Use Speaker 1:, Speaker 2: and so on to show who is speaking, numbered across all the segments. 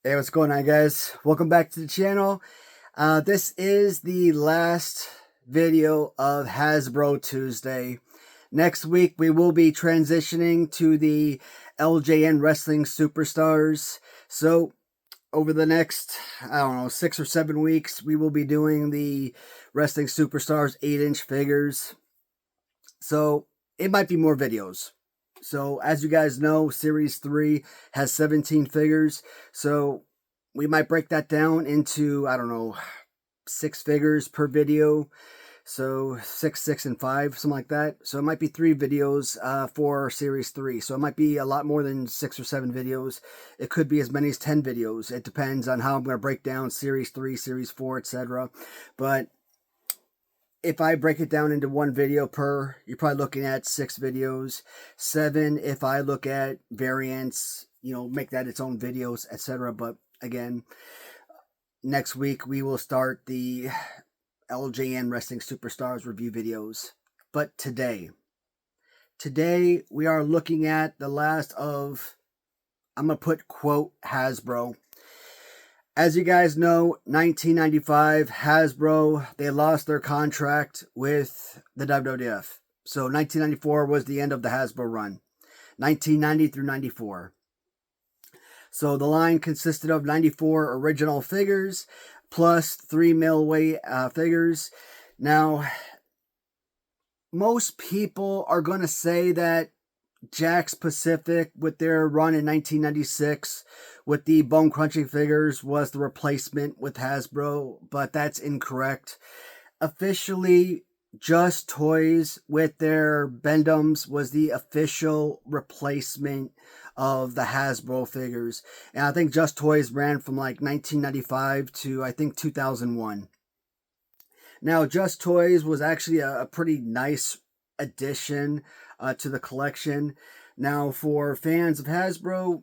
Speaker 1: Hey, what's going on, guys? Welcome back to the channel. This is the last video of Hasbro Tuesday. Next week, we will be transitioning to the LJN Wrestling Superstars. So, over the next, 6 or 7 weeks, we will be doing the Wrestling Superstars 8-inch figures. So, it might be more videos. So, as you guys know, Series 3 has 17 figures. So, we might break that down into, 6 figures per video. So, 6, 6, and 5, something like that. So, it might be 3 videos for Series 3. So, it might be a lot more than 6 or 7 videos. It could be as many as 10 videos. It depends on how I'm going to break down Series 3, Series 4, etc. But if I break it down into one video per, you're probably looking at 6 videos. 7 if I look at variants, make that its own videos, etc. But again, next week we will start the LJN Wrestling Superstars review videos. But today we are looking at the last of, I'm going to put quote, Hasbro. As you guys know, 1995, Hasbro, they lost their contract with the WWF. So 1994 was the end of the Hasbro run. 1990 through 94. So the line consisted of 94 original figures plus 3 mil weight figures. Now, most people are going to say that Jakks Pacific, with their run in 1996 with the bone crunching figures, was the replacement with Hasbro, but that's incorrect. Officially, Just Toys with their Bendums was the official replacement of the Hasbro figures. And I think Just Toys ran from like 1995 to I think 2001. Now, Just Toys was actually a pretty nice addition to the collection. Now, for fans of Hasbro,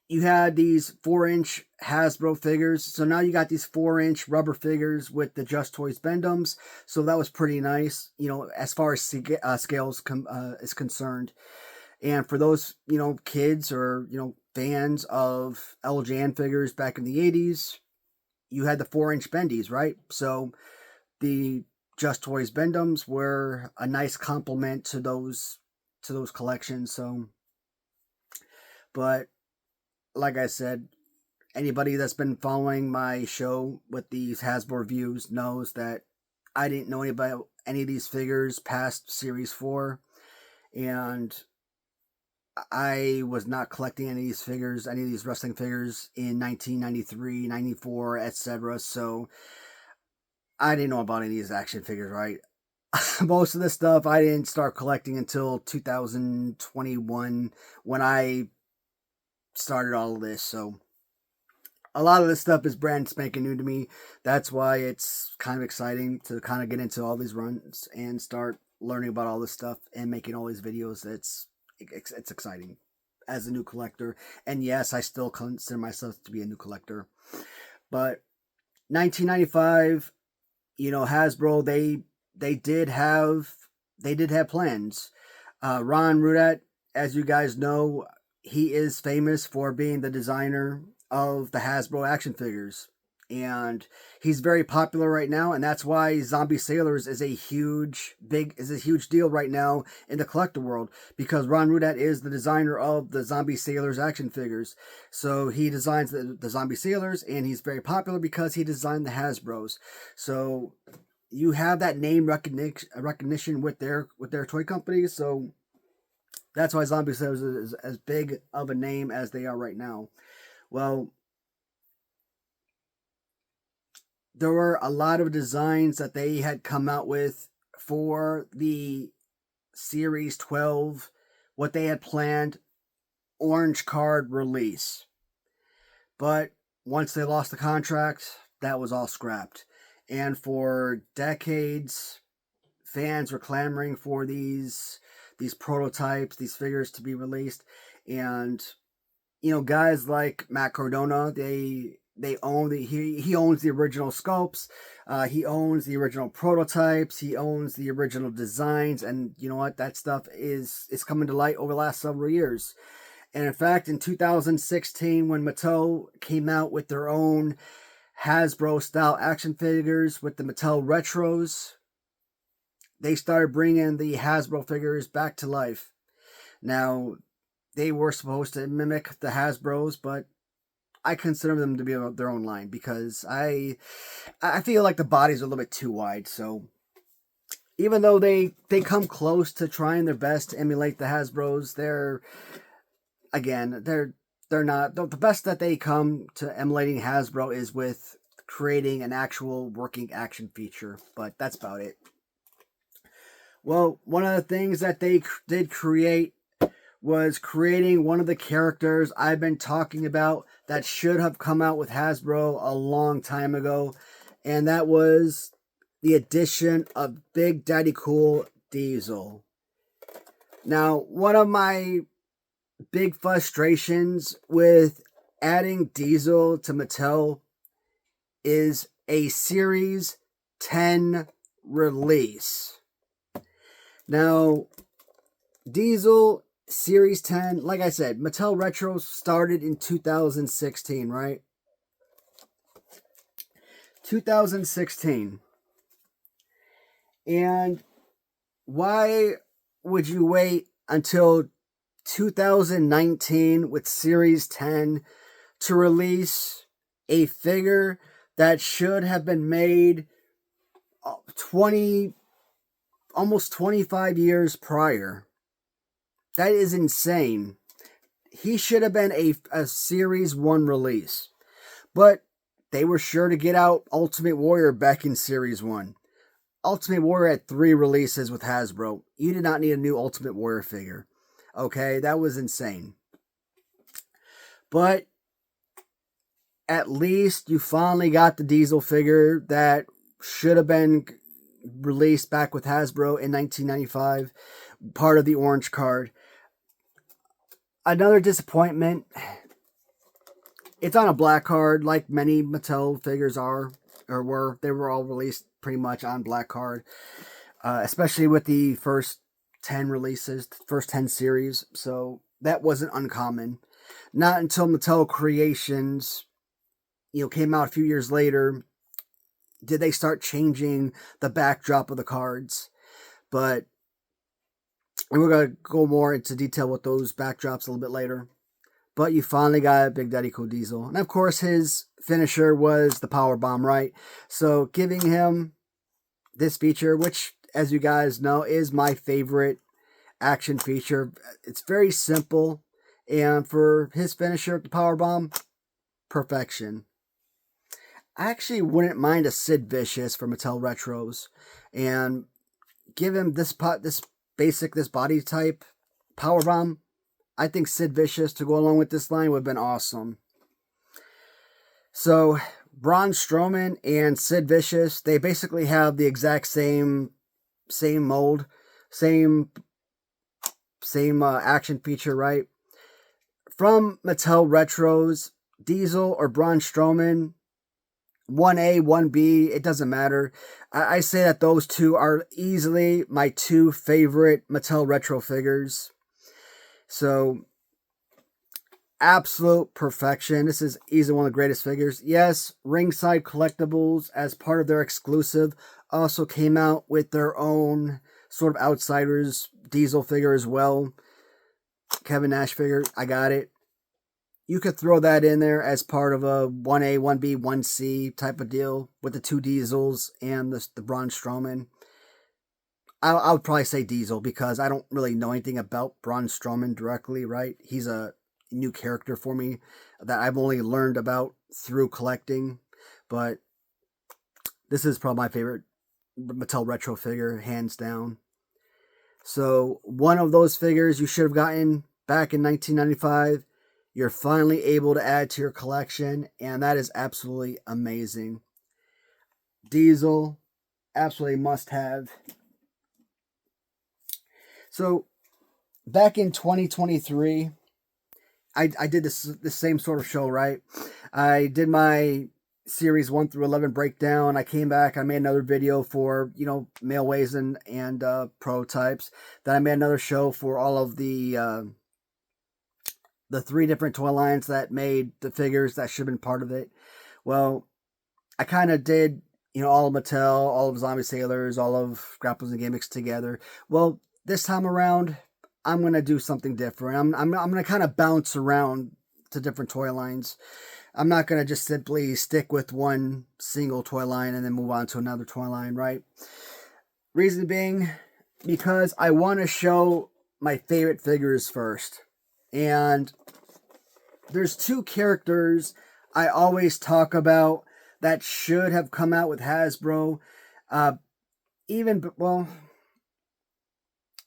Speaker 1: you had these 4-inch Hasbro figures. So now you got these 4-inch rubber figures with the Just Toys Bendums. So that was pretty nice, as far as scales is concerned. And for those, kids or, fans of LJN figures back in the 80s, you had the 4-inch bendies, right? So the Just Toys Bendums were a nice complement to those collections. So, but like I said, anybody that's been following my show with these Hasbro reviews knows that I didn't know about any of these figures past Series 4, and I was not collecting any of these figures, any of these wrestling figures in 1993, 94, etc. So I didn't know about any of these action figures, right? Most of this stuff I didn't start collecting until 2021 when I started all of this. So a lot of this stuff is brand spanking new to me. That's why it's kind of exciting to kind of get into all these runs and start learning about all this stuff and making all these videos. It's exciting as a new collector. And yes, I still consider myself to be a new collector. But 1995, Hasbro, they did have plans. Ron Rudat, as you guys know, he is famous for being the designer of the Hasbro action figures, and he's very popular right now, and that's why Zombie Sailors is a huge deal right now in the collector world, because Ron Rudat is the designer of the Zombie Sailors action figures. So he designs the Zombie Sailors, and he's very popular because he designed the Hasbros. So you have that name recognition with their toy companies. So that's why Zombie Sailors is as big of a name as they are right now. Well, there were a lot of designs that they had come out with for the Series 12, what they had planned, Orange Card release. But once they lost the contract, that was all scrapped. And for decades, fans were clamoring for these prototypes, these figures to be released. And, guys like Matt Cardona, they own he owns the original sculpts, he owns the original prototypes, he owns the original designs, and you know what, that stuff is coming to light over the last several years. And in fact, in 2016, when Mattel came out with their own Hasbro style action figures with the Mattel Retros, they started bringing the Hasbro figures back to life. Now, they were supposed to mimic the Hasbros, but I consider them to be their own line because I feel like the bodies are a little bit too wide. So even though they come close to trying their best to emulate the Hasbros, they're not the best that they come to emulating Hasbro is with creating an actual working action feature. But that's about it. Well, one of the things that they did create was creating one of the characters I've been talking about that should have come out with Hasbro a long time ago, and that was the addition of Big Daddy Cool Diesel. Now, one of my big frustrations with adding Diesel to Mattel is a Series 10 release. Now, Diesel Series 10, like I said, Mattel Retro started in 2016, right? 2016. And why would you wait until 2019 with Series 10 to release a figure that should have been made almost 25 years prior? That is insane. He should have been a Series 1 release. But they were sure to get out Ultimate Warrior back in Series 1. Ultimate Warrior had 3 releases with Hasbro. You did not need a new Ultimate Warrior figure. Okay, that was insane. But at least you finally got the Diesel figure that should have been released back with Hasbro in 1995. Part of the Orange Card. Another disappointment. It's on a black card, like many Mattel figures are, or were. They were all released pretty much on black card. Especially with the first 10 releases, first 10 series. So that wasn't uncommon. Not until Mattel Creations, came out a few years later, did they start changing the backdrop of the cards. But we're going to go more into detail with those backdrops a little bit later. But you finally got Big Daddy Cool Diesel. And of course, his finisher was the power bomb, right? So giving him this feature, which, as you guys know, is my favorite action feature. It's very simple. And for his finisher, the power bomb, perfection. I actually wouldn't mind a Sid Vicious for Mattel Retros. And give him this body type powerbomb. I think Sid Vicious to go along with this line would have been awesome. So Braun Strowman and Sid Vicious, they basically have the exact same mold, same action feature, right? From Mattel Retros, Diesel or Braun Strowman, 1A, 1B, it doesn't matter. I say that those two are easily my 2 favorite Mattel Retro figures. So, absolute perfection. This is easily one of the greatest figures. Yes, Ringside Collectibles, as part of their exclusive, also came out with their own sort of Outsiders Diesel figure as well. Kevin Nash figure, I got it. You could throw that in there as part of a 1A, 1B, 1C type of deal with the 2 Diesels and the Braun Strowman. I would probably say Diesel because I don't really know anything about Braun Strowman directly, right? He's a new character for me that I've only learned about through collecting. But this is probably my favorite Mattel Retro figure, hands down. So one of those figures you should have gotten back in 1995. You're finally able to add to your collection, and that is absolutely amazing. Diesel, absolutely must have. So, back in 2023, I did this same sort of show, right? I did my series 1 through 11 breakdown. I came back, I made another video for, mailways and prototypes. Then I made another show for all of the the 3 different toy lines that made the figures that should have been part of it. Well, I kind of did, all of Mattel, all of Zombie Sailors, all of Grapples and Gimmicks together. Well, this time around, I'm going to do something different. I'm going to kind of bounce around to different toy lines. I'm not going to just simply stick with one single toy line and then move on to another toy line, right? Reason being, because I want to show my favorite figures first. And there's 2 characters I always talk about that should have come out with Hasbro.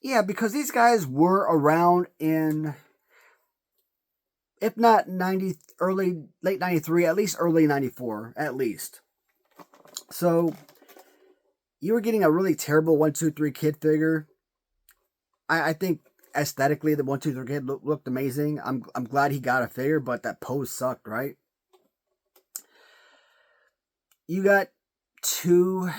Speaker 1: Because these guys were around in, if not late 93, at least early 94, at least. So, you were getting a really terrible 1-2-3 Kid figure. I think aesthetically the 1-2-3 Kid looked amazing. I'm glad he got a figure, but that pose sucked, right? You had 2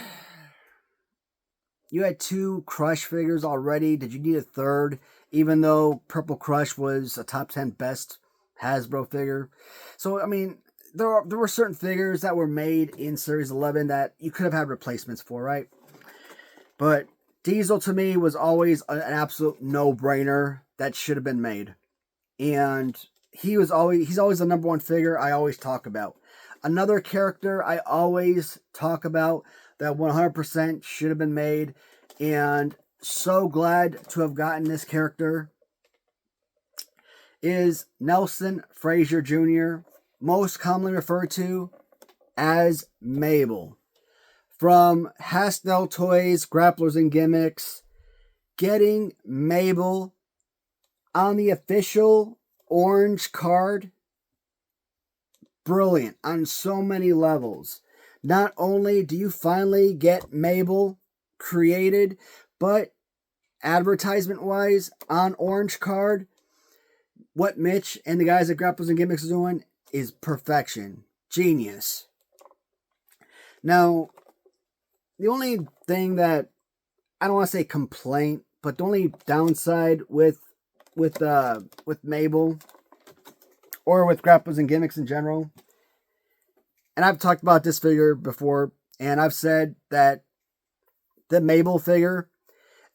Speaker 1: Crush figures already. Did you need a third? Even though Purple Crush was a top 10 best Hasbro figure. So, I mean, there were certain figures that were made in Series 11 that you could have had replacements for, right? But Diesel to me was always an absolute no-brainer that should have been made. And he's always the number 1 figure I always talk about. Another character I always talk about that 100% should have been made, and so glad to have gotten this character, is Nelson Frazier Jr., most commonly referred to as Mabel. From Hasbro Toys, Grapplers and Gimmicks, getting Mabel on the official Orange Card, brilliant on so many levels. Not only do you finally get Mabel created, but advertisement-wise on Orange Card, what Mitch and the guys at Grapplers and Gimmicks are doing is perfection. Genius. Now, the only thing that, I don't want to say complaint, but the only downside with Mabel, or with Grapplers and Gimmicks in general, and I've talked about this figure before, and I've said that the Mabel figure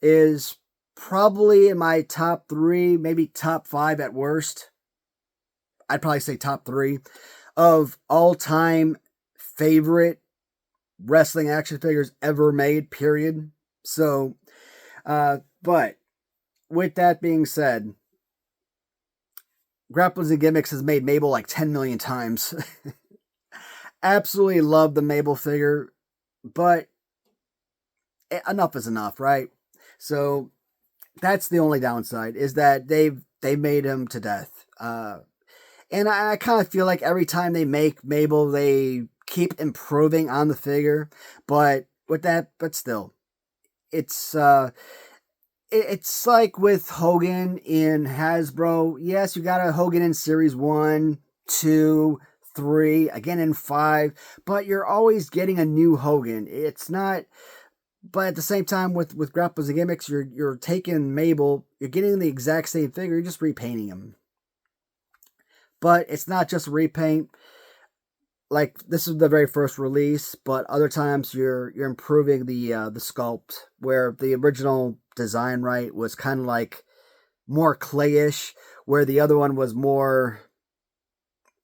Speaker 1: is probably in my top 3, maybe top 5 at worst. I'd probably say top 3 of all-time favorite wrestling action figures ever made, period. So, but with that being said, Grapplers and Gimmicks has made Mabel like 10 million times. Absolutely love the Mabel figure, but enough is enough, right? So that's the only downside, is that they made him to death. And I kind of feel like every time they make Mabel, they keep improving on the figure, but still, it's like with Hogan in Hasbro. Yes, you got a Hogan in Series 1, 2, 3, again in 5, but you're always getting a new Hogan. It's not, but at the same time with Grapplers and Gimmicks, you're taking Mabel, you're getting the exact same figure, you're just repainting him. But it's not just repaint. Like, this is the very first release, but other times you're improving the sculpt, where the original design, right, was kind of like more clayish, where the other one was more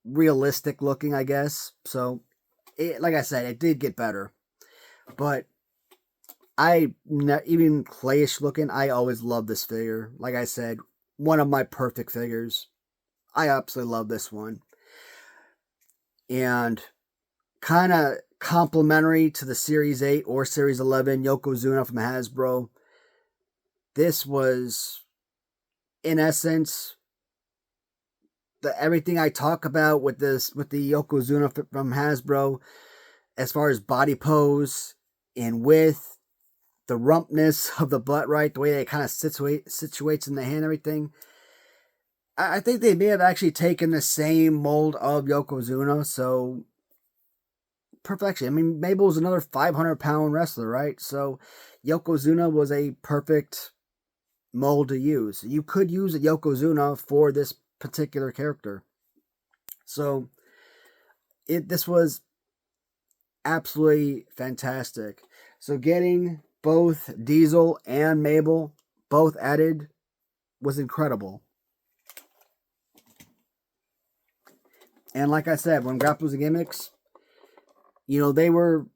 Speaker 1: realistic looking, I guess. So, like I said, it did get better. But even clayish looking, I always love this figure. Like I said, one of my perfect figures. I absolutely love this one. And kind of complimentary to the Series 8 or Series 11 Yokozuna from Hasbro. This was, in essence, everything I talk about with the Yokozuna from Hasbro, as far as body pose and width, the rumpness of the butt, right, the way it kind of situates in the hand, everything. I think they may have actually taken the same mold of Yokozuna, so perfection. I mean, Mabel was another 500-pound wrestler, right? So Yokozuna was a perfect mold to use. You could use a Yokozuna for this particular character. So this was absolutely fantastic. So getting both Diesel and Mabel both added was incredible. And like I said, when Grapplers and Gimmicks, they were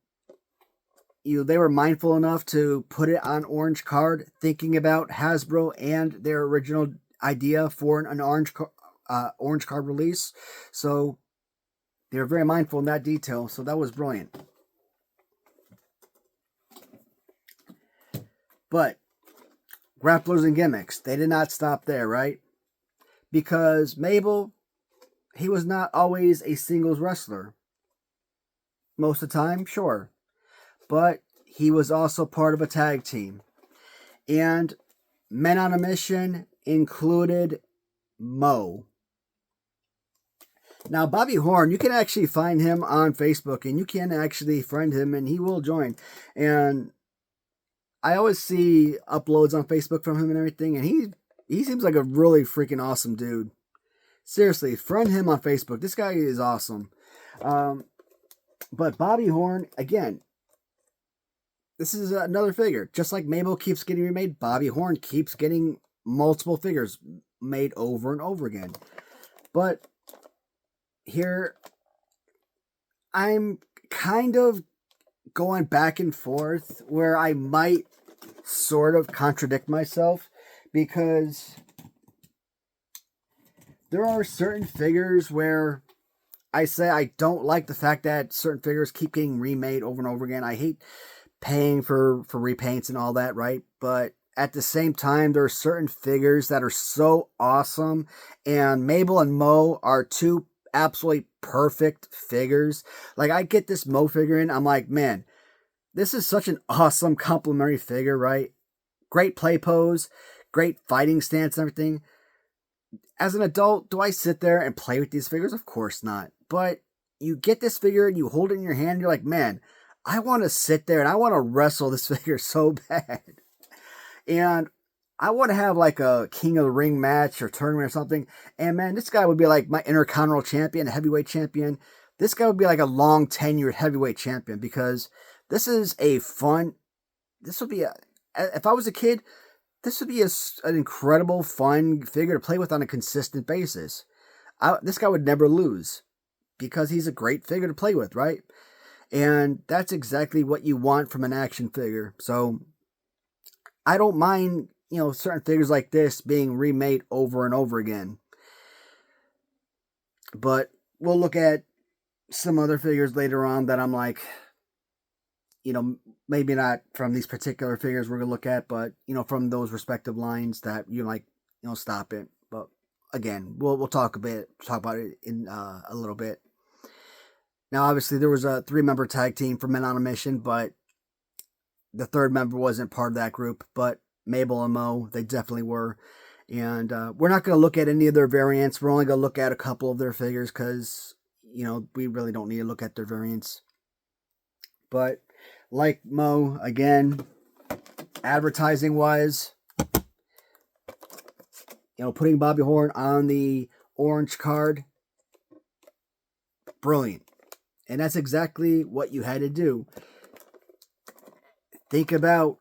Speaker 1: mindful enough to put it on Orange Card, thinking about Hasbro and their original idea for an Orange Card release. So they were very mindful in that detail. So that was brilliant. But Grapplers and Gimmicks, they did not stop there, right? Because Mabel, he was not always a singles wrestler. Most of the time, sure. But he was also part of a tag team. And Men on a Mission included Mo. Now, Bobby Horn, you can actually find him on Facebook, and you can actually friend him, and he will join. And I always see uploads on Facebook from him and everything, and he seems like a really freaking awesome dude. Seriously, friend him on Facebook. This guy is awesome. But Bobby Horn, again, this is another figure. Just like Mabel keeps getting remade, Bobby Horn keeps getting multiple figures made over and over again. But here, I'm kind of going back and forth where I might sort of contradict myself, because there are certain figures where I say I don't like the fact that certain figures keep getting remade over and over again. I hate paying for repaints and all that, right? But at the same time, there are certain figures that are so awesome, and Mabel and Mo are two absolutely perfect figures. Like, I get this Mo figure in, I'm like, man, this is such an awesome complimentary figure, right? Great play pose, great fighting stance and everything. As an adult, do I sit there and play with these figures? Of course not. But you get this figure and you hold it in your hand, you're like, man, I want to sit there and I want to wrestle this figure so bad. And I want to have like a King of the Ring match or tournament or something. And man, this guy would be like my Intercontinental Champion, heavyweight champion. This guy would be like a long tenured heavyweight champion, because this is a fun, this would be, if I was a kid, this would be an incredible, fun figure to play with on a consistent basis. This guy would never lose, because he's a great figure to play with, right? And that's exactly what you want from an action figure. So I don't mind, certain figures like this being remade over and over again. But we'll look at some other figures later on that I'm like, maybe not from these particular figures we're going to look at, but, from those respective lines that you like, stop it. But again, we'll talk about it in a little bit. Now, obviously, there was a 3-member tag team for Men on a Mission, but the third member wasn't part of that group. But Mabel and Mo, they definitely were. And we're not going to look at any of their variants. We're only going to look at a couple of their figures because, we really don't need to look at their variants. But like Mo, again, advertising-wise, putting Bobby Horn on the Orange Card, brilliant. And that's exactly what you had to do. Think about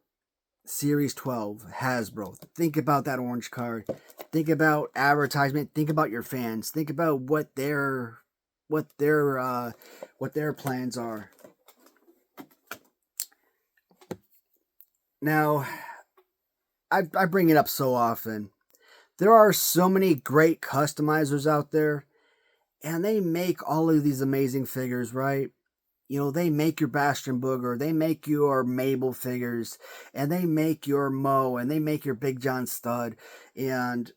Speaker 1: Series 12, Hasbro. Think about that Orange Card. Think about advertisement. Think about your fans. Think about what their plans are. Now, I bring it up so often. There are so many great customizers out there, and they make all of these amazing figures, right? They make your Bastion Booger, they make your Mabel figures, and they make your Mo, and they make your Big John Stud, and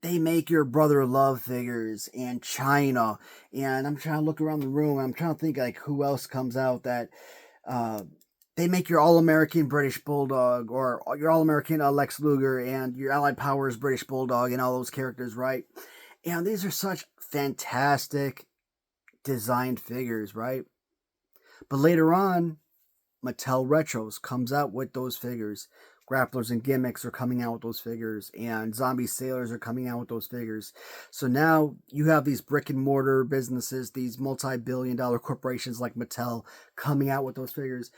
Speaker 1: they make your Brother Love figures, and China, and I'm trying to look around the room, I'm trying to think like who else comes out that, they make your All-American British Bulldog, or your All-American Lex Luger, and your Allied Powers British Bulldog, and all those characters, right? And these are such fantastic designed figures, right? But later on, Mattel Retros comes out with those figures Grapplers and Gimmicks are coming out with those figures, and Zombie Sailors are coming out with those figures. So now you have these brick and mortar businesses, these multi-billion-dollar corporations like Mattel coming out with those figures.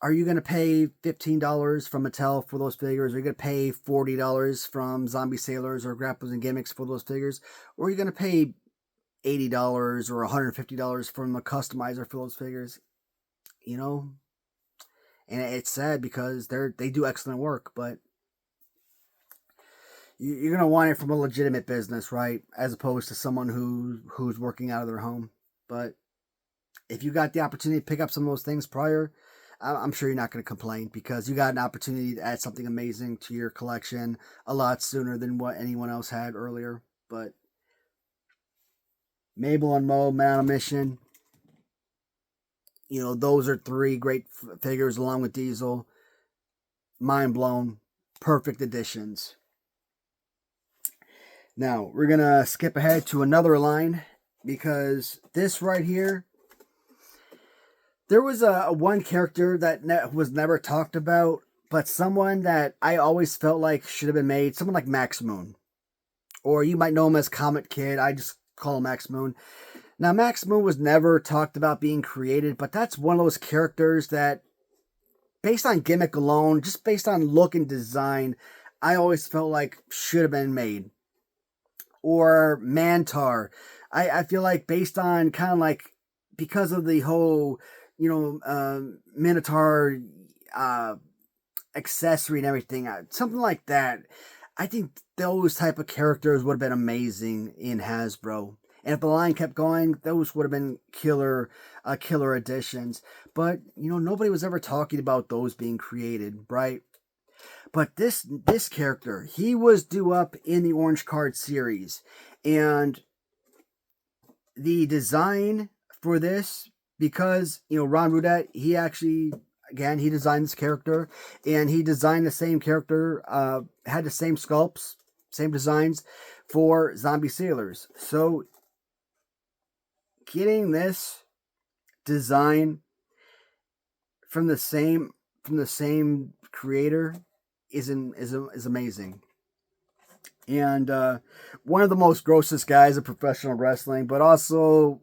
Speaker 1: Are you going to pay $15 from Mattel for those figures? Are you going to pay $40 from Zombie Sailors or Grapplers and Gimmicks for those figures? Or are you going to pay $80 or $150 from a customizer for those figures? You know? And it's sad because they do excellent work, but you're going to want it from a legitimate business, right? As opposed to someone who's working out of their home. But if you got the opportunity to pick up some of those things prior, I'm sure you're not going to complain because you got an opportunity to add something amazing to your collection a lot sooner than what anyone else had earlier. But Mabel and Mo, Man on a Mission, you know, those are three great figures along with Diesel. Mind blown. Perfect additions. Now, we're going to skip ahead to another line because this right here, there was a one character that was never talked about, but someone that I always felt like should have been made, someone like Max Moon. Or you might know him as Comet Kid. I just call him Max Moon. Now, Max Moon was never talked about being created, but that's one of those characters that, based on gimmick alone, just based on look and design, I always felt like should have been made. Or Mantar. I feel like based on kind of like, because of the whole, you know, Minotaur accessory and everything, something like that, I think those type of characters would have been amazing in Hasbro. And if the line kept going, those would have been killer additions. But, you know, nobody was ever talking about those being created, right? But this character, he was due up in the Orange Card series. And the design for this, because, you know, Ron Rudett, he actually, again, he designed this character. And he designed the same character, had the same sculpts, same designs for Zombie Sailors. So getting this design from the same creator is amazing. And one of the most grossest guys in professional wrestling, but also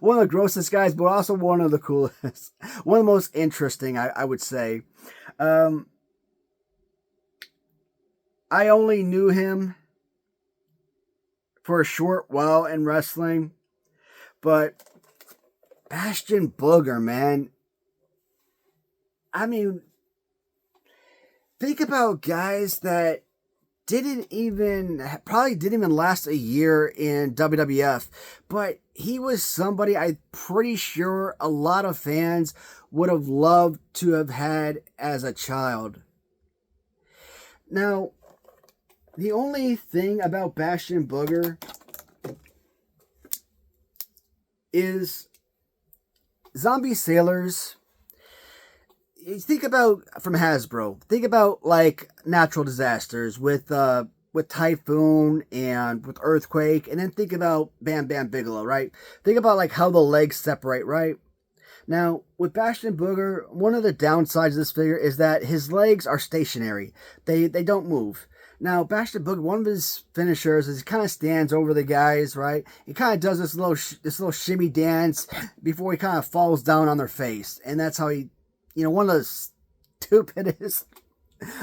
Speaker 1: one of the grossest guys, but also one of the coolest, one of the most interesting, I would say. I only knew him for a short while in wrestling, but Bastion Booger, man. I mean, think about guys that probably didn't even last a year in WWF, but he was somebody I'm pretty sure a lot of fans would have loved to have had as a child. Now, the only thing about Bastion Booger is Zombie Sailors. You think about, from Hasbro, think about like natural disasters with Typhoon and with Earthquake, and then think about Bam Bam Bigelow, right? Think about like how the legs separate, right? Now, with Bastion Booger, one of the downsides of this figure is that his legs are stationary. They don't move. Now, Bastion Booger, one of his finishers is he kind of stands over the guys, right? He kind of does this little shimmy dance before he kind of falls down on their face. And that's how he, you know, one of the stupidest,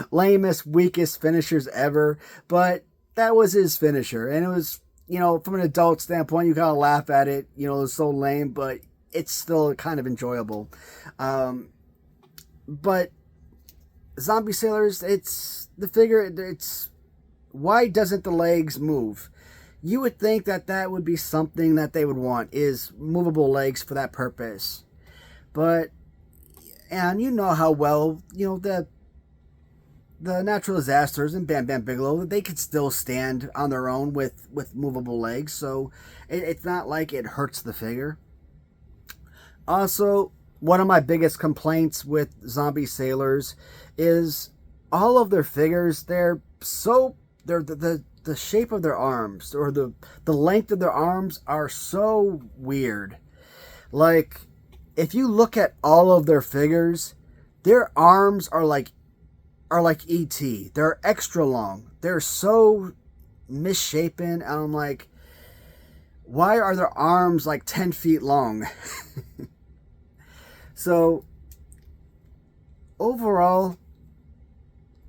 Speaker 1: lamest, weakest finishers ever. But that was his finisher. And it was, you know, from an adult standpoint, you kind of laugh at it. You know, it's so lame, but it's still kind of enjoyable. But Zombie Sailors, why doesn't the legs move? You would think that would be something that they would want, is movable legs for that purpose. But, and you know how well, you know, the natural disasters and Bam Bam Bigelow, they could still stand on their own with movable legs. So it's not like it hurts the figure. Also, one of my biggest complaints with Zombie Sailors is all of their figures, the shape of their arms, or the length of their arms are so weird. Like, if you look at all of their figures, their arms are like ET. They're extra long. They're so misshapen. And I'm like, why are their arms like 10 feet long? So overall,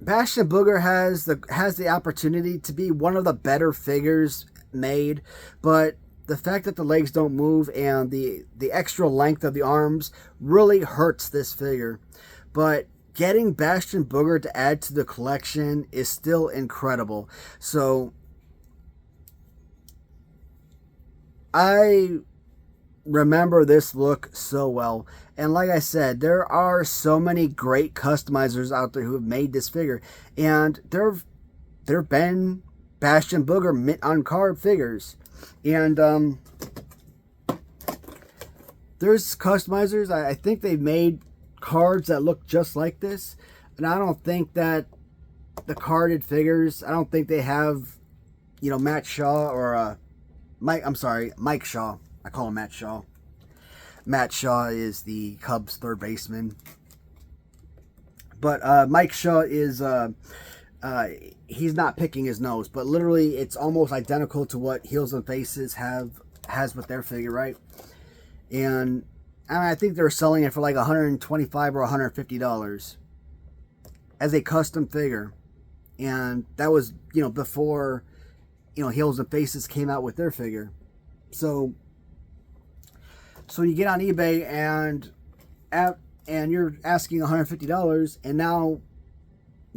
Speaker 1: Bastion Booger has the opportunity to be one of the better figures made, but the fact that the legs don't move and the extra length of the arms really hurts this figure. But getting Bastion Booger to add to the collection is still incredible. So I remember this look so well. And like I said, there are so many great customizers out there who have made this figure. And there have been Bastion Booger mint on card figures. And there's customizers, I think they've made cards that look just like this. And I don't think that the carded figures, I don't think they have, you know, Matt Shaw or Mike Shaw. I call him Matt Shaw. Matt Shaw is the Cubs third baseman. But Mike Shaw is, he's not picking his nose, but literally it's almost identical to what Heels and Faces has with their figure, right? And I think they're selling it for like $125 or $150 as a custom figure. And that was, you know, before, you know, Heels and Faces came out with their figure. So you get on eBay and you're asking $150, and now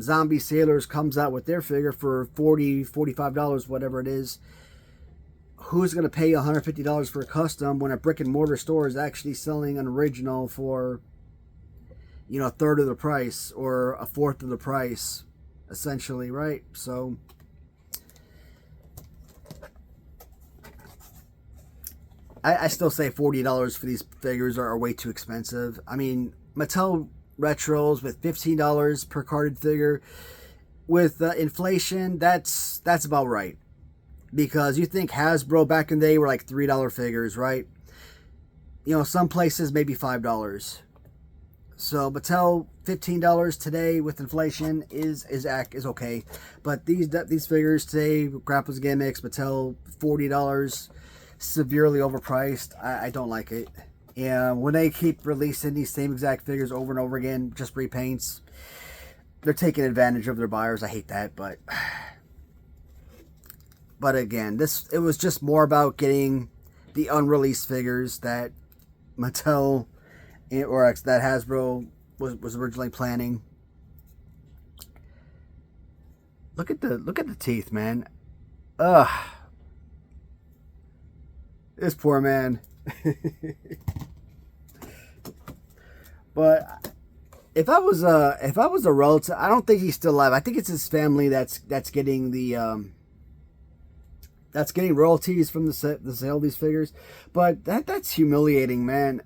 Speaker 1: Zombie Sailors comes out with their figure for $40, $45, whatever it is. Who's going to pay $150 for a custom when a brick and mortar store is actually selling an original for, you know, a third of the price or a fourth of the price, essentially, right? So I still say $40 for these figures are way too expensive. I mean, Mattel Retros with $15 per carded figure. With inflation, that's about right. Because you think Hasbro back in the day were like $3 figures, right? You know, some places maybe $5. So Mattel $15 today with inflation is okay. But these figures today, Grapples Gimmicks, Mattel $40. Severely overpriced. I don't like it. And when they keep releasing these same exact figures over and over again, just repaints, they're taking advantage of their buyers. I hate that, but again, it was just more about getting the unreleased figures that Mattel or that Hasbro was originally planning. Look at the teeth, man. Ugh. This poor man. But if I was a relative, I don't think he's still alive. I think it's his family that's getting the that's getting royalties from the sale of these figures. But that's humiliating, man.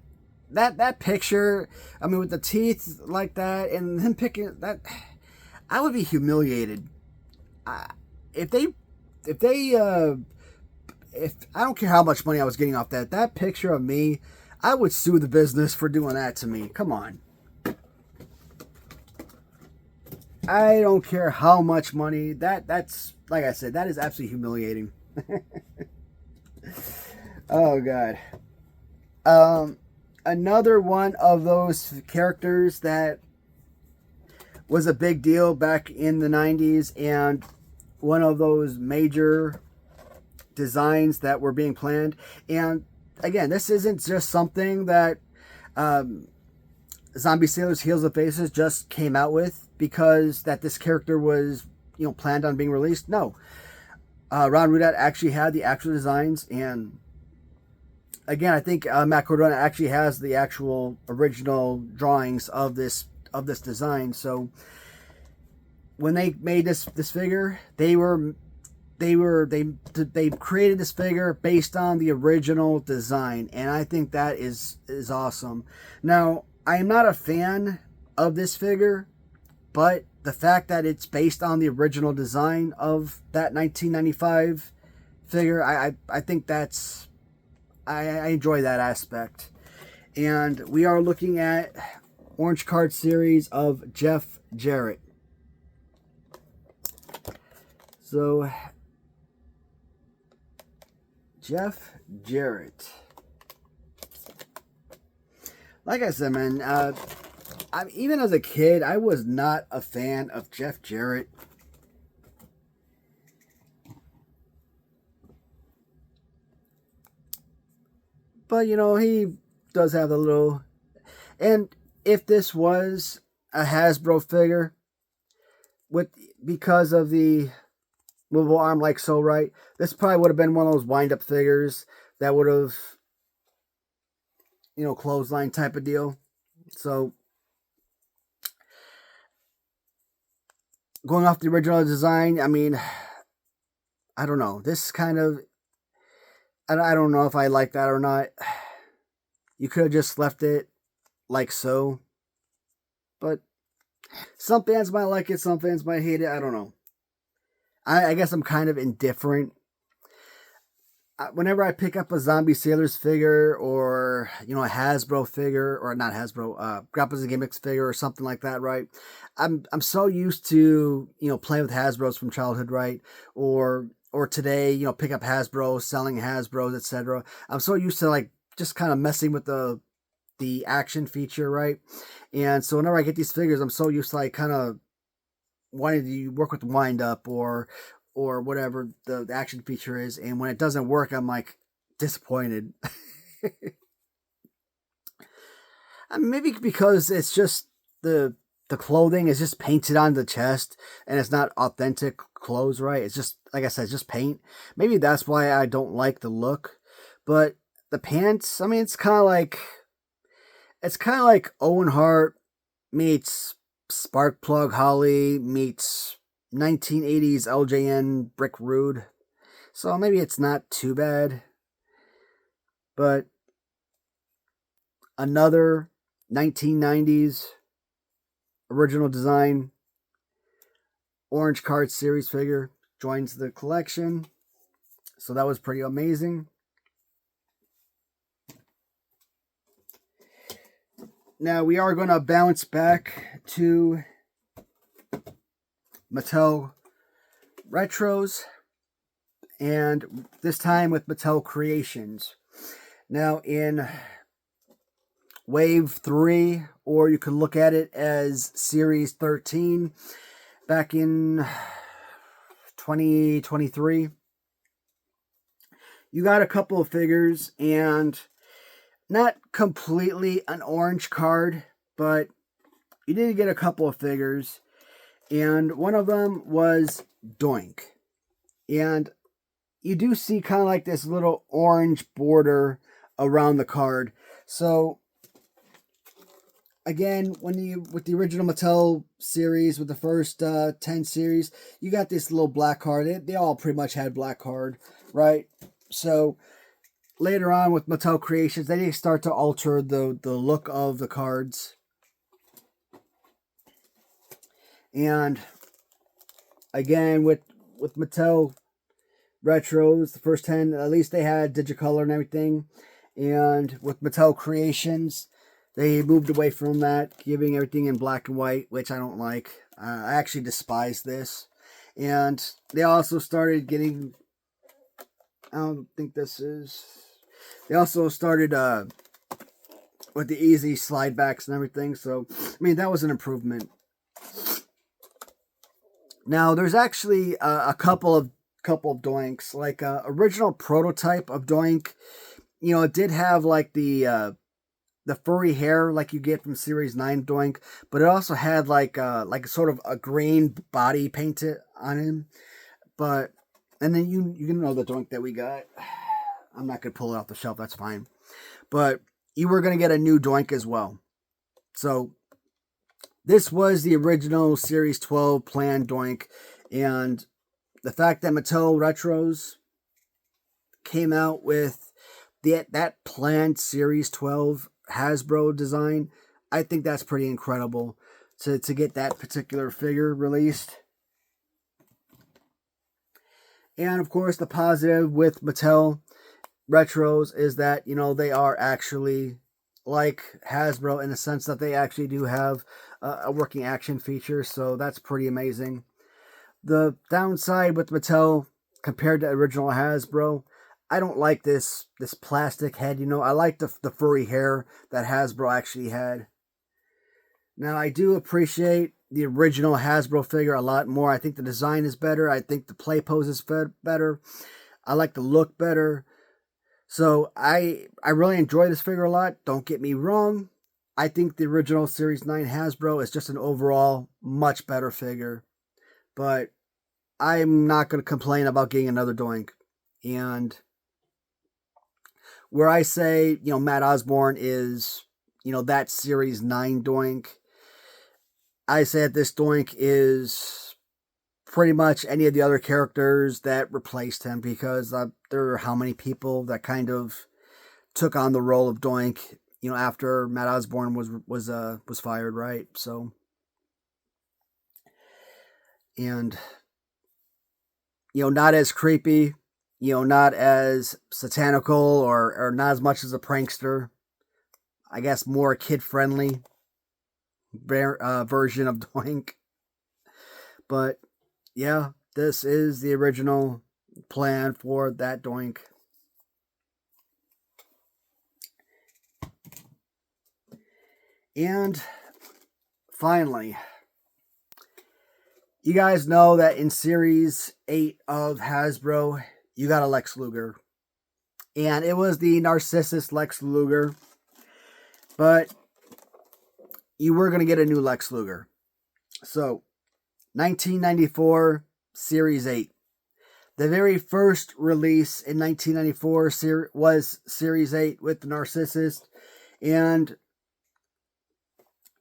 Speaker 1: That picture, I mean, with the teeth like that and him picking that, I would be humiliated. If I don't care how much money I was getting off that picture of me, I would sue the business for doing that to me. Come on. I don't care how much money. That's like I said, that is absolutely humiliating. Oh God. Another one of those characters that was a big deal back in the 90s and one of those major designs that were being planned. And again, this isn't just something that Zombie Sailors Heels and Faces just came out with because that this character was, you know, planned on being released. No. Ron Rudat actually had the actual designs, and again, I think Matt Cardona actually has the actual original drawings of this design. So when they made this figure, they created this figure based on the original design, and I think that is awesome. Now, I am not a fan of this figure, but the fact that it's based on the original design of that 1995 figure, I think that's I enjoy that aspect. And we are looking at Orange Card series of Jeff Jarrett. So, Jeff Jarrett. Like I said, man, even as a kid, I was not a fan of Jeff Jarrett. But, you know, he does have a little... And if this was a Hasbro figure, because of the movable arm like so, right, this probably would have been one of those wind-up figures that would have, you know, clothesline type of deal. So, going off the original design, I mean, I don't know. This kind of... I don't know if I like that or not. You could have just left it like so. But some fans might like it, some fans might hate it. I don't know. I guess I'm kind of indifferent. Whenever I pick up a Zombie Sailors figure or, you know, a Hasbro figure, or not Hasbro, Grapples and Gimmicks figure or something like that, right? I'm so used to, you know, playing with Hasbros from childhood, right? Or today, you know, pick up Hasbro, selling Hasbros, etc. I'm so used to, like, just kind of messing with the action feature, right? And so whenever I get these figures, I'm so used to, like, kind of wanting to work with wind up or whatever the action feature is. And when it doesn't work, I'm, like, disappointed. I mean, maybe because it's just the clothing is just painted on the chest and it's not authentic clothes, right? It's just, like I said, it's just paint. Maybe that's why I don't like the look. But the pants, I mean, it's kind of like Owen Hart meets Sparkplug Holly meets 1980s LJN Brick Rude. So maybe it's not too bad. But another 1990s original design Orange Card series figure joins the collection. So that was pretty amazing. Now we are going to bounce back to Mattel Retros, and this time with Mattel Creations. Now in Wave 3, or you can look at it as Series 13, back in 2023, you got a couple of figures, and not completely an orange card, but you did get a couple of figures, and one of them was Doink. And you do see kind of like this little orange border around the card. So again, with the original Mattel series, with the first 10 series, you got this little black card. They all pretty much had black card, right? So later on with Mattel Creations, they start to alter the look of the cards. And again, with Mattel Retros, the first 10, at least they had Digicolor and everything. And with Mattel Creations, they moved away from that, giving everything in black and white, which I don't like. I actually despise this. And they also started getting... I don't think this is... They also started with the easy slide backs and everything. So, I mean, that was an improvement. Now, there's actually a couple of Doinks. Like, original prototype of Doink, you know, it did have like the furry hair like you get from Series 9 Doink, but it also had like sort of a green body painted on him. But, and then you know the Doink that we got. I'm not going to pull it off the shelf, that's fine. But you were going to get a new Doink as well. So, this was the original Series 12 planned Doink. And the fact that Mattel Retros came out with that planned Series 12 Hasbro design, I think that's pretty incredible to get that particular figure released. And of course, the positive with Mattel Retros is that, you know, they are actually like Hasbro in the sense that they actually do have a working action feature, so that's pretty amazing. The downside with Mattel compared to original Hasbro, I don't like this plastic head. I like the furry hair that Hasbro actually had. Now, I do appreciate the original Hasbro figure a lot more. I think the design is better. I think the play pose is better. I like the look better. So I really enjoy this figure a lot. Don't get me wrong. I think the original Series 9 Hasbro is just an overall much better figure. But I'm not going to complain about getting another Doink. And where I say, Matt Osborne is, that Series 9 Doink, I say that this Doink is pretty much any of the other characters that replaced him, because there are how many people that kind of took on the role of Doink, after Matt Osborne was fired, right? So, and not as creepy, not as satanical or not as much as a prankster. I guess more kid friendly version of Doink. But yeah, this is the original plan for that Doink. And finally, you guys know that in Series 8 of Hasbro, you got a Lex Luger. And it was the Narcissus Lex Luger. But you were going to get a new Lex Luger. So, 1994, Series 8. The very first release in 1994 was Series 8 with the Narcissus. And,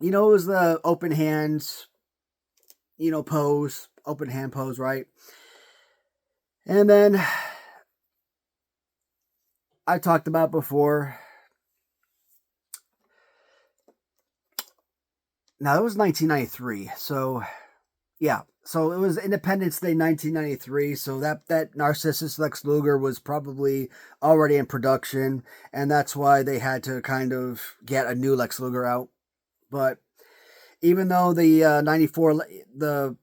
Speaker 1: it was the open hands, pose. Open hand pose, right? And then, I talked about before. Now, it was 1993, so, yeah. So, it was Independence Day 1993, so that Narcissus Lex Luger was probably already in production, and that's why they had to kind of get a new Lex Luger out. But even though the 94, the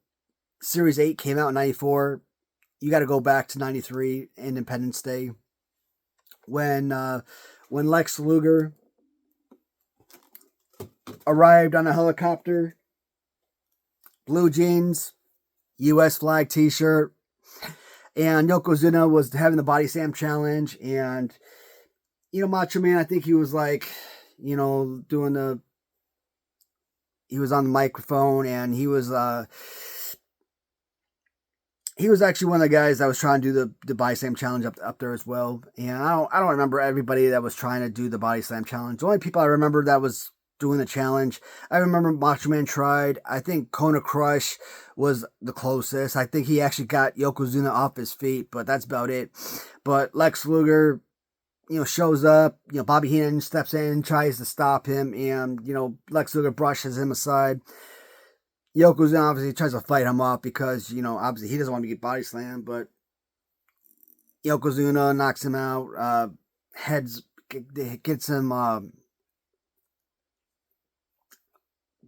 Speaker 1: Series 8 came out in 94, you got to go back to 93, Independence Day, when Lex Luger arrived on a helicopter, blue jeans, U.S. flag t-shirt, and Yokozuna was having the body slam challenge, and, Macho Man, I think he was like, he was on the microphone, and he was actually one of the guys that was trying to do the body slam challenge up there as well. And I don't remember everybody that was trying to do the body slam challenge. The only people I remember that was doing the challenge, I remember Macho Man tried. I think Kona Crush was the closest. I think he actually got Yokozuna off his feet, but that's about it. But Lex Luger, shows up. Bobby Heenan steps in, tries to stop him, and Lex Luger brushes him aside. Yokozuna obviously tries to fight him off because, obviously he doesn't want to get body slammed, but Yokozuna knocks him out, gets him,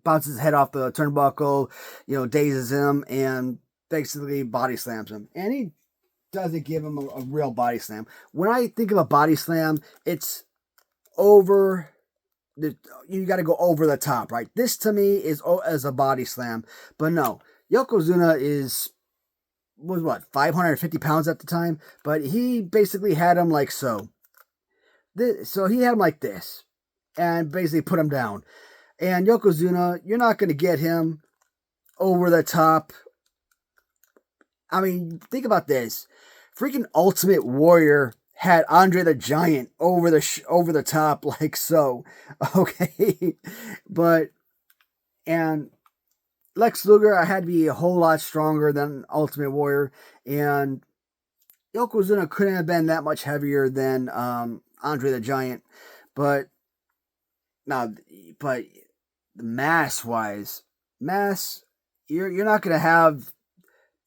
Speaker 1: bounces his head off the turnbuckle, dazes him, and basically body slams him. And he doesn't give him a real body slam. When I think of a body slam, it's over... You got to go over the top, right? This to me is as a body slam, but no, Yokozuna was what, 550 pounds at the time, but he basically had him like so. So he had him like this, and basically put him down. And Yokozuna, you're not going to get him over the top. I mean, think about this: freaking Ultimate Warrior had Andre the Giant over the top like so, okay? And Lex Luger, I had to be a whole lot stronger than Ultimate Warrior, and Yokozuna couldn't have been that much heavier than Andre the Giant, but mass-wise, you're not gonna have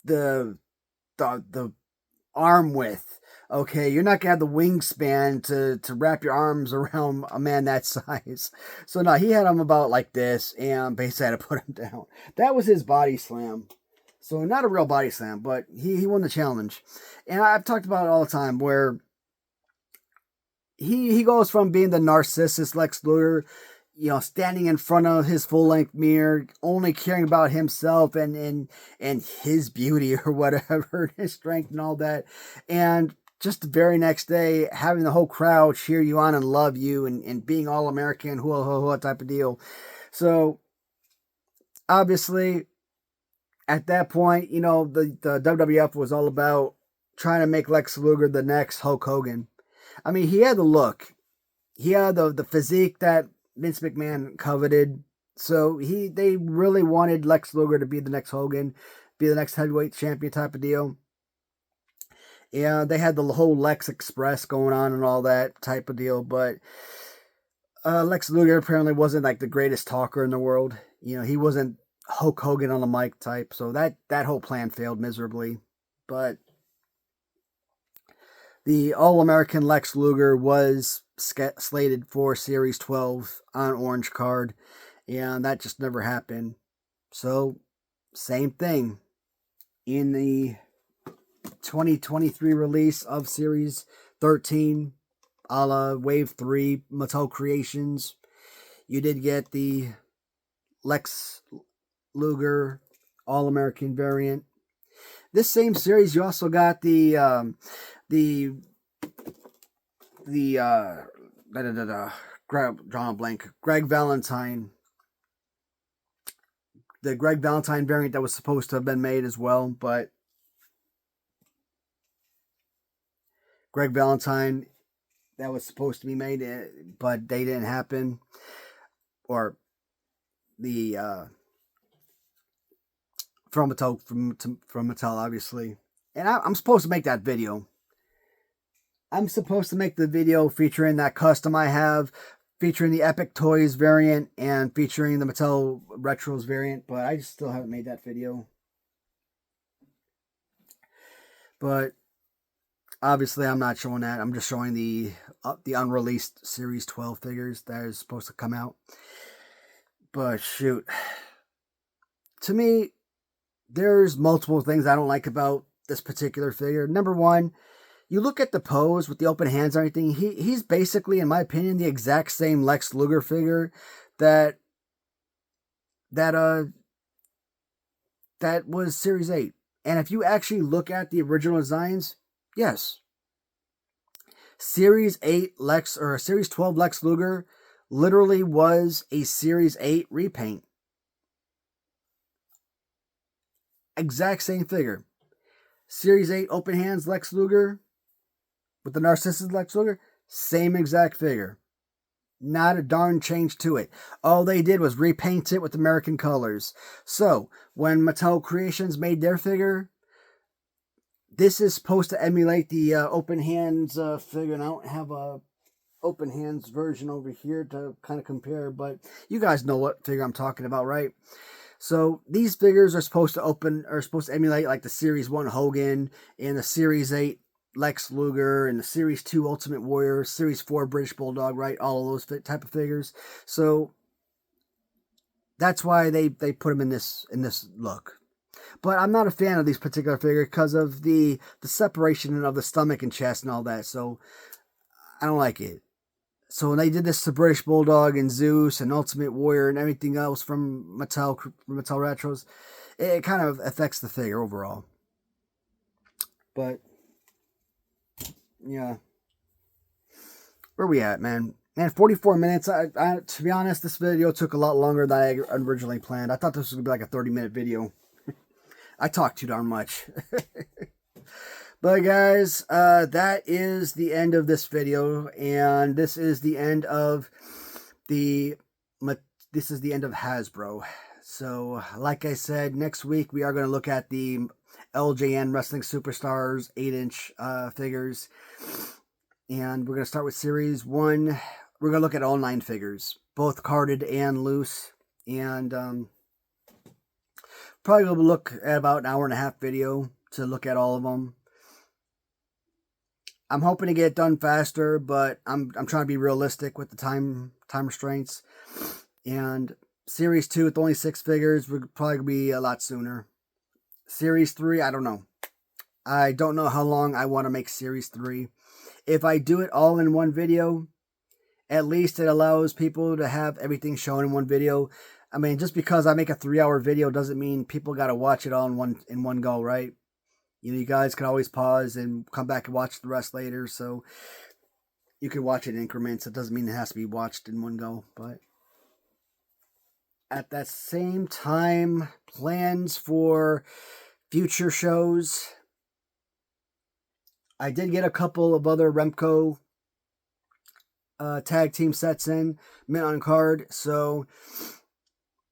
Speaker 1: the arm width Okay, you're not gonna have the wingspan to wrap your arms around a man that size. So no, he had him about like this, and basically had to put him down. That was his body slam. So not a real body slam, but he won the challenge. And I've talked about it all the time where he goes from being the narcissist Lex Luger, you know, standing in front of his full length mirror, only caring about himself and his beauty or whatever, his strength and all that, and just the very next day having the whole crowd cheer you on and love you and being all American, hua hua hua type of deal. So obviously at that point, you know, the WWF was all about trying to make Lex Luger the next Hulk Hogan. I mean, he had the look. He had the physique that Vince McMahon coveted. So they really wanted Lex Luger to be the next Hogan, be the next heavyweight champion type of deal. Yeah, they had the whole Lex Express going on and all that type of deal. But Lex Luger apparently wasn't like the greatest talker in the world. You know, he wasn't Hulk Hogan on the mic type. So that whole plan failed miserably. But the All-American Lex Luger was slated for Series 12 on Orange Card, and that just never happened. So, same thing. In the 2023 release of Series 13, a la Wave 3 Mattel Creations, you did get the Lex Luger All-American variant. This same series, you also got the drawing a blank. Greg Valentine. The Greg Valentine variant that was supposed to have been made as well, but Greg Valentine that was supposed to be made, but they didn't happen. Or the from Mattel, obviously. And I'm supposed to make that video. I'm supposed to make the video featuring that custom I have, featuring the Epic Toys variant, and featuring the Mattel Retros variant, but I still haven't made that video. But obviously I'm not showing that. I'm just showing the unreleased Series 12 figures that is supposed to come out. But shoot. To me, there's multiple things I don't like about this particular figure. Number one, you look at the pose with the open hands and everything, he's basically, in my opinion, the exact same Lex Luger figure that was Series 8. And if you actually look at the original designs, yes. Series 8 Lex, or Series 12 Lex Luger literally was a Series 8 repaint. Exact same figure. Series 8 open hands Lex Luger with the Narcissus Lex Luger, same exact figure. Not a darn change to it. All they did was repaint it with American colors. So, when Mattel Creations made their figure, this is supposed to emulate the open hands figure. And I don't have a open hands version over here to kind of compare, but you guys know what figure I'm talking about, right? So these figures are supposed to emulate like the Series 1 Hogan and the Series 8 Lex Luger and the Series 2 Ultimate Warrior, Series 4 British Bulldog, right? All of those type of figures. So that's why they put them in this look. But I'm not a fan of these particular figures because of the separation of the stomach and chest and all that. So I don't like it. So when they did this to British Bulldog and Zeus and Ultimate Warrior and everything else from Mattel Retros, it kind of affects the figure overall. But yeah, where we at, man? Man, 44 minutes. I to be honest, this video took a lot longer than I originally planned. I thought this was gonna be like a 30-minute video. I talk too darn much. But guys, that is the end of this video, and this is the end of Hasbro. So, like I said, next week we are going to look at the LJN Wrestling Superstars 8-inch figures, and we're going to start with Series 1. We're going to look at all 9 figures, both carded and loose, and probably going to look at about an hour and a half video to look at all of them. I'm hoping to get it done faster, but I'm trying to be realistic with the time restraints. And Series 2 with only 6 figures would probably be a lot sooner. Series 3, I don't know. I don't know how long I want to make Series 3. If I do it all in one video, at least it allows people to have everything shown in one video. I mean, just because I make a 3-hour video doesn't mean people got to watch it all in one go, right? You know, you guys can always pause and come back and watch the rest later. So you can watch it in increments. It doesn't mean it has to be watched in one go. But at that same time, plans for future shows. I did get a couple of other Remco tag team sets in, mint on card. So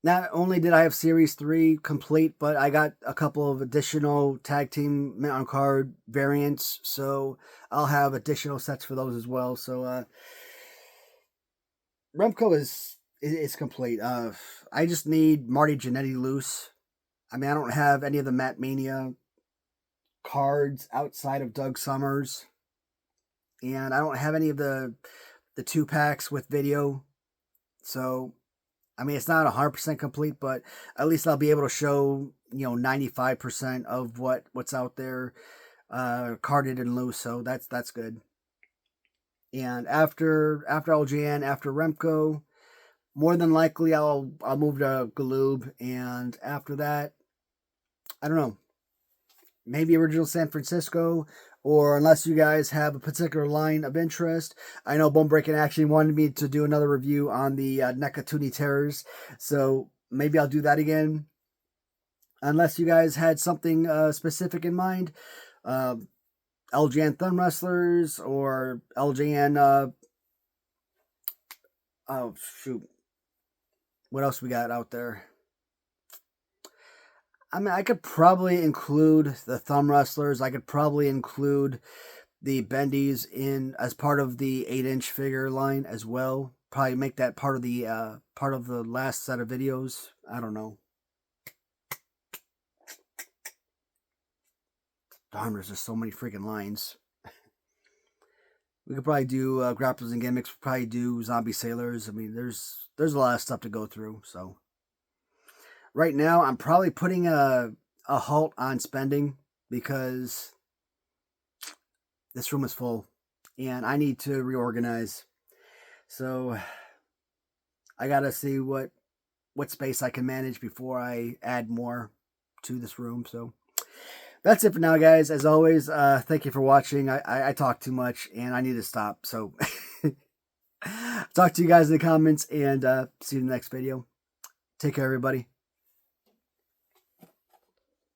Speaker 1: not only did I have Series 3 complete, but I got a couple of additional tag team mint on card variants. So I'll have additional sets for those as well. So Remco is complete. I just need Marty Jannetty loose. I mean, I don't have any of the Matt Mania cards outside of Doug Summers. And I don't have any of the 2-packs with video. So, I mean, it's not 100% complete, but at least I'll be able to show, 95% of what's out there carded and loose. So that's good. And after LJN, after Remco, more than likely I'll move to Galoob. And after that, I don't know, maybe Original San Francisco, or unless you guys have a particular line of interest. I know Bone Breaking actually wanted me to do another review on the Nakatuni Terrors, so maybe I'll do that again. Unless you guys had something specific in mind. LJN Thumb Wrestlers, or LJN... oh, shoot. What else we got out there? I mean, I could probably include the Thumb Wrestlers. I could probably include the Bendies in as part of the 8-inch figure line as well. Probably make that part of the last set of videos. I don't know. Darn, there's just so many freaking lines. We could probably do Grapplers and Gimmicks. We'd probably do Zombie Sailors. I mean, there's a lot of stuff to go through, so... Right now, I'm probably putting a halt on spending because this room is full and I need to reorganize. So I got to see what space I can manage before I add more to this room. So that's it for now, guys. As always, thank you for watching. I talk too much and I need to stop. So talk to you guys in the comments and see you in the next video. Take care, everybody.